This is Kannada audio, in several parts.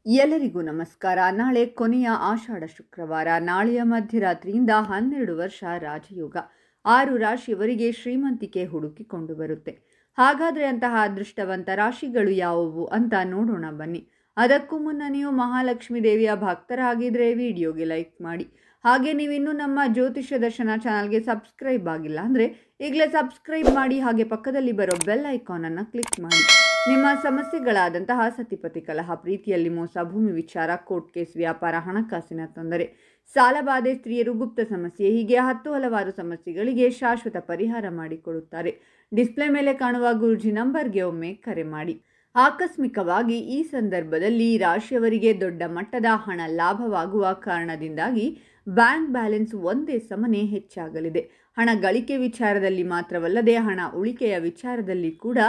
ಎಲ್ಲರಿಗೂ ನಮಸ್ಕಾರ. ನಾಳೆ ಕೊನೆಯ ಆಷಾಢ ಶುಕ್ರವಾರ. ನಾಳೆಯ ಮಧ್ಯರಾತ್ರಿಯಿಂದ 12 ವರ್ಷ ರಾಜಯೋಗ. 6 ರಾಶಿಯವರಿಗೆ ಶ್ರೀಮಂತಿಕೆ ಹುಡುಕಿಕೊಂಡು ಬರುತ್ತೆ. ಹಾಗಾದರೆ ಅಂತಹ ಅದೃಷ್ಟವಂತ ರಾಶಿಗಳು ಯಾವುವು ಅಂತ ನೋಡೋಣ ಬನ್ನಿ. ಅದಕ್ಕೂ ಮುನ್ನ ನೀವು ಮಹಾಲಕ್ಷ್ಮೀ ದೇವಿಯ ಭಕ್ತರಾಗಿದ್ದರೆ ವಿಡಿಯೋಗೆ ಲೈಕ್ ಮಾಡಿ. ಹಾಗೆ ನೀವಿನ್ನೂ ನಮ್ಮ ಜ್ಯೋತಿಷ್ಯ ದರ್ಶನ ಚಾನಲ್ಗೆ ಸಬ್ಸ್ಕ್ರೈಬ್ ಆಗಿಲ್ಲ ಅಂದರೆ ಈಗಲೇ ಸಬ್ಸ್ಕ್ರೈಬ್ ಮಾಡಿ. ಹಾಗೆ ಪಕ್ಕದಲ್ಲಿ ಬರೋ ಬೆಲ್ ಐಕಾನನ್ನು ಕ್ಲಿಕ್ ಮಾಡಿ. ನಿಮ್ಮ ಸಮಸ್ಯೆಗಳಾದಂತಹ ಸತಿಪತಿ ಕಲಹ, ಪ್ರೀತಿಯಲ್ಲಿ ಮೋಸ, ಭೂಮಿ ವಿಚಾರ, ಕೋರ್ಟ್ ಕೇಸ್, ವ್ಯಾಪಾರ, ಹಣಕಾಸಿನ ತೊಂದರೆ, ಸಾಲಬಾಧೆ, ಸ್ತ್ರೀಯರು, ಗುಪ್ತ ಸಮಸ್ಯೆ, ಹೀಗೆ ಹಲವಾರು ಸಮಸ್ಯೆಗಳಿಗೆ ಶಾಶ್ವತ ಪರಿಹಾರ ಮಾಡಿಕೊಡುತ್ತಾರೆ. ಡಿಸ್ಪ್ಲೇ ಮೇಲೆ ಕಾಣುವ ಗುರೂಜಿ ನಂಬರ್ಗೆ ಒಮ್ಮೆ ಕರೆ ಮಾಡಿ. ಆಕಸ್ಮಿಕವಾಗಿ ಈ ಸಂದರ್ಭದಲ್ಲಿ ರಾಶಿಯವರಿಗೆ ದೊಡ್ಡ ಮಟ್ಟದ ಹಣ ಲಾಭವಾಗುವ ಕಾರಣದಿಂದಾಗಿ ಬ್ಯಾಂಕ್ ಬ್ಯಾಲೆನ್ಸ್ ಒಂದೇ ಸಮನೆ ಹೆಚ್ಚಾಗಲಿದೆ. ಹಣ ಗಳಿಕೆ ವಿಚಾರದಲ್ಲಿ ಮಾತ್ರವಲ್ಲದೆ ಹಣ ಉಳಿಕೆಯ ವಿಚಾರದಲ್ಲಿ ಕೂಡ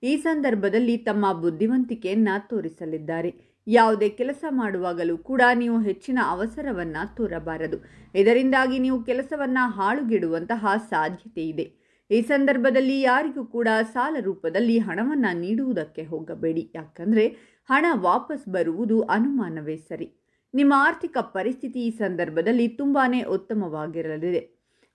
ಈ ಸಂದರ್ಭದಲ್ಲಿ ತಮ್ಮ ಬುದ್ಧಿವಂತಿಕೆಯನ್ನು ತೋರಿಸಲಿದ್ದಾರೆ. ಯಾವುದೇ ಕೆಲಸ ಮಾಡುವಾಗಲೂ ಕೂಡ ನೀವು ಹೆಚ್ಚಿನ ಅವಸರವನ್ನು ತೋರಬಾರದು. ಇದರಿಂದಾಗಿ ನೀವು ಕೆಲಸವನ್ನು ಹಾಳುಗೆಡುವಂತಹ ಸಾಧ್ಯತೆ ಇದೆ. ಈ ಸಂದರ್ಭದಲ್ಲಿ ಯಾರಿಗೂ ಕೂಡ ಸಾಲ ರೂಪದಲ್ಲಿ ಹಣವನ್ನು ನೀಡುವುದಕ್ಕೆ ಹೋಗಬೇಡಿ. ಯಾಕಂದರೆ ಹಣ ವಾಪಸ್ ಬರುವುದು ಅನುಮಾನವೇ ಸರಿ. ನಿಮ್ಮ ಆರ್ಥಿಕ ಪರಿಸ್ಥಿತಿ ಈ ಸಂದರ್ಭದಲ್ಲಿ ತುಂಬಾ ಉತ್ತಮವಾಗಿರಲಿದೆ.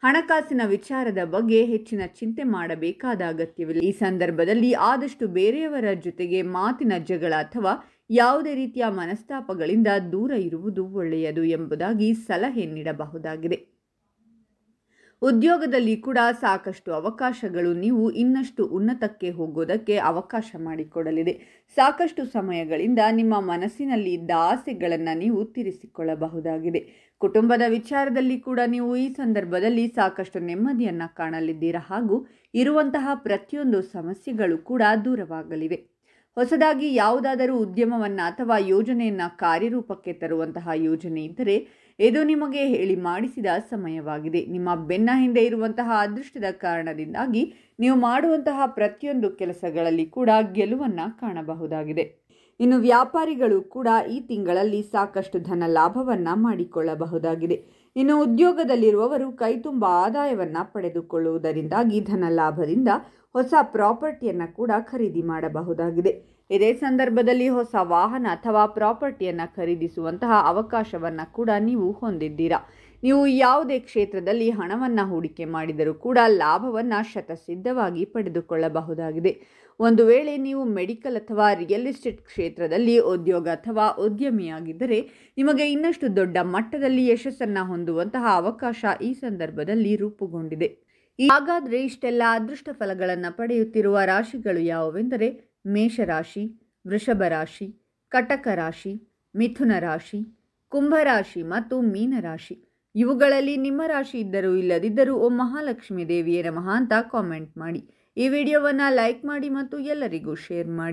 ಹಣಕಾಸಿನ ವಿಚಾರದ ಬಗ್ಗೆ ಹೆಚ್ಚಿನ ಚಿಂತೆ ಮಾಡಬೇಕಾದ ಅಗತ್ಯವಿಲ್ಲ. ಈ ಸಂದರ್ಭದಲ್ಲಿ ಆದಷ್ಟು ಬೇರೆಯವರ ಜೊತೆಗೆ ಮಾತಿನ ಜಗಳ ಅಥವಾ ಯಾವುದೇ ರೀತಿಯ ಮನಸ್ತಾಪಗಳಿಂದ ದೂರ ಇರುವುದು ಒಳ್ಳೆಯದು ಎಂಬುದಾಗಿ ಸಲಹೆ ನೀಡಬಹುದಾಗಿದೆ. ಉದ್ಯೋಗದಲ್ಲಿ ಕೂಡ ಸಾಕಷ್ಟು ಅವಕಾಶಗಳು ನೀವು ಇನ್ನಷ್ಟು ಉನ್ನತಕ್ಕೆ ಹೋಗೋದಕ್ಕೆ ಅವಕಾಶ ಮಾಡಿಕೊಡಲಿದೆ. ಸಾಕಷ್ಟು ಸಮಯಗಳಿಂದ ನಿಮ್ಮ ಮನಸ್ಸಿನಲ್ಲಿ ಇದ್ದ ಆಸೆಗಳನ್ನು ನೀವು ತೀರಿಸಿಕೊಳ್ಳಬಹುದಾಗಿದೆ. ಕುಟುಂಬದ ವಿಚಾರದಲ್ಲಿ ಕೂಡ ನೀವು ಈ ಸಂದರ್ಭದಲ್ಲಿ ಸಾಕಷ್ಟು ನೆಮ್ಮದಿಯನ್ನು ಕಾಣಲಿದ್ದೀರಾ. ಹಾಗೂ ಇರುವಂತಹ ಪ್ರತಿಯೊಂದು ಸಮಸ್ಯೆಗಳು ಕೂಡ ದೂರವಾಗಲಿವೆ. ಹೊಸದಾಗಿ ಯಾವುದಾದರೂ ಉದ್ಯಮವನ್ನು ಅಥವಾ ಯೋಜನೆಯನ್ನು ಕಾರ್ಯರೂಪಕ್ಕೆ ತರುವಂತಹ ಯೋಜನೆ ಇದ್ದರೆ ಇದು ನಿಮಗೆ ಹೇಳಿ ಮಾಡಿಸಿದ ಸಮಯವಾಗಿದೆ. ನಿಮ್ಮ ಬೆನ್ನ ಹಿಂದೆ ಇರುವಂತಹ ಅದೃಷ್ಟದ ಕಾರಣದಿಂದಾಗಿ ನೀವು ಮಾಡುವಂತಹ ಪ್ರತಿಯೊಂದು ಕೆಲಸಗಳಲ್ಲಿ ಕೂಡ ಗೆಲುವನ್ನು ಕಾಣಬಹುದಾಗಿದೆ. ಇನ್ನು ವ್ಯಾಪಾರಿಗಳು ಕೂಡ ಈ ತಿಂಗಳಲ್ಲಿ ಸಾಕಷ್ಟು ಧನ ಲಾಭವನ್ನು ಮಾಡಿಕೊಳ್ಳಬಹುದಾಗಿದೆ. ಇನ್ನು ಉದ್ಯೋಗದಲ್ಲಿರುವವರು ಕೈತುಂಬ ಆದಾಯವನ್ನು ಪಡೆದುಕೊಳ್ಳುವುದರಿಂದಾಗಿ ಧನ ಲಾಭದಿಂದ ಹೊಸ ಪ್ರಾಪರ್ಟಿಯನ್ನು ಕೂಡ ಖರೀದಿ ಮಾಡಬಹುದಾಗಿದೆ. ಇದೇ ಸಂದರ್ಭದಲ್ಲಿ ಹೊಸ ವಾಹನ ಅಥವಾ ಪ್ರಾಪರ್ಟಿಯನ್ನು ಖರೀದಿಸುವಂತಹ ಅವಕಾಶವನ್ನು ಕೂಡ ನೀವು ಹೊಂದಿದ್ದೀರಾ. ನೀವು ಯಾವುದೇ ಕ್ಷೇತ್ರದಲ್ಲಿ ಹಣವನ್ನು ಹೂಡಿಕೆ ಮಾಡಿದರೂ ಕೂಡ ಲಾಭವನ್ನು ಶತಸಿದ್ಧವಾಗಿ ಪಡೆದುಕೊಳ್ಳಬಹುದಾಗಿದೆ. ಒಂದು ವೇಳೆ ನೀವು ಮೆಡಿಕಲ್ ಅಥವಾ ರಿಯಲ್ ಎಸ್ಟೇಟ್ ಕ್ಷೇತ್ರದಲ್ಲಿ ಉದ್ಯೋಗ ಅಥವಾ ಉದ್ಯಮಿಯಾಗಿದ್ದರೆ ನಿಮಗೆ ಇನ್ನಷ್ಟು ದೊಡ್ಡ ಮಟ್ಟದಲ್ಲಿ ಯಶಸ್ಸನ್ನು ಹೊಂದುವಂತಹ ಅವಕಾಶ ಈ ಸಂದರ್ಭದಲ್ಲಿ ರೂಪುಗೊಂಡಿದೆ. ಹಾಗಾದರೆ ಇಷ್ಟೆಲ್ಲ ಅದೃಷ್ಟ ಫಲಗಳನ್ನು ಪಡೆಯುತ್ತಿರುವ ರಾಶಿಗಳು ಯಾವುವೆಂದರೆ ಮೇಷರಾಶಿ, ವೃಷಭ ರಾಶಿ, ಕಟಕ ರಾಶಿ, ಮಿಥುನ ರಾಶಿ, ಕುಂಭರಾಶಿ ಮತ್ತು ಮೀನರಾಶಿ. ಇವುಗಳಲ್ಲಿ ನಿಮ್ಮ ರಾಶಿ ಇದ್ದರೂ ಇಲ್ಲದಿದ್ದರೂ ಓಂ ಮಹಾಲಕ್ಷ್ಮೀ ದೇವಿಯೇ ನಮಃ ಅಂತ ಕಾಮೆಂಟ್ ಮಾಡಿ. ಈ ವಿಡಿಯೋವನ್ನು ಲೈಕ್ ಮಾಡಿ ಮತ್ತು ಎಲ್ಲರಿಗೂ ಶೇರ್ ಮಾಡಿ.